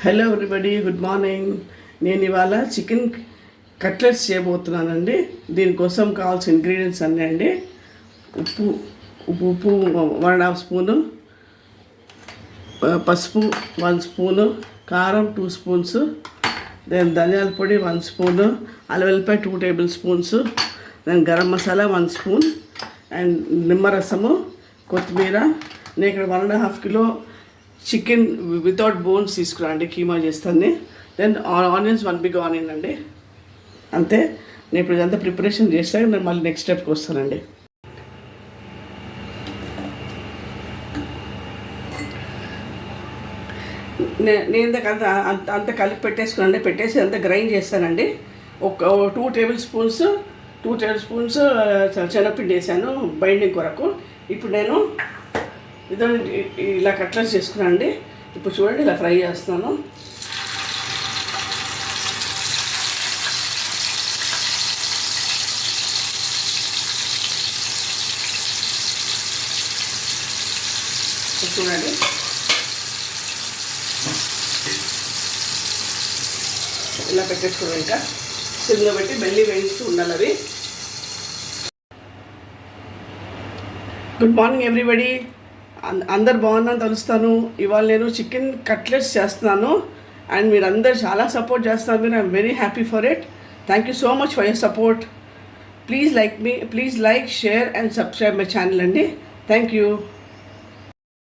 Hello everybody, good morning. నేను ఇవాళ chicken cutlets చేయబోతున్నానండి. దీనికోసం కావాల్సిన ఇంగ్రీడియంట్స్ అన్నీ అండి: ఉప్పు ఉప్పు 1.5 స్పూను, పసుపు 1 స్పూను, కారం 2 స్పూన్స్, దెన్ ధనియాల పొడి 1 స్పూను, అల్లం వెల్లిపాయ 2 tablespoons, then garam masala 1 spoon, and నిమ్మరసము, కొత్తిమీర. నేను ఇక్కడ 1.5 కిలో చికెన్ వితౌట్ బోన్స్ తీసుకురండి, కీమా చేస్తాను. దెన్ ఆనియన్స్ 1 బిగ్ ఆనియన్ అండి. అంతే. నేను ఇప్పుడు ఇదంతా ప్రిపరేషన్ చేస్తాను. నేను మళ్ళీ నెక్స్ట్ స్టెప్కి వస్తానండి. నేను అంత కలిపి పెట్టేసి అంతా గ్రైండ్ చేస్తానండి. ఒక 2 టేబుల్ స్పూన్స్ శనగపిండి వేసాను బైండింగ్ కొరకు. ఇప్పుడు నేను ఇలా కట్లెట్స్ చేసుకున్నానండి. ఇప్పుడు చూడండి, ఇలా ఫ్రై చేస్తాను. చూడండి, ఇలా పెట్టేసుకోవడం. ఇంకా సిమ్లో పెట్టి మెల్లి వేయిస్తూ ఉండాలి అవి. Good morning everybody. అందరు బాగుందని తెలుస్తాను. ఇవాళ నేను చికెన్ కట్లెట్స్ చేస్తున్నాను అండ్ మీరు అందరు చాలా సపోర్ట్ చేస్తున్నారు. మీరు I'm very happy for it. Thank you so much for your support. Please like, share and subscribe my channel అండి. Thank you.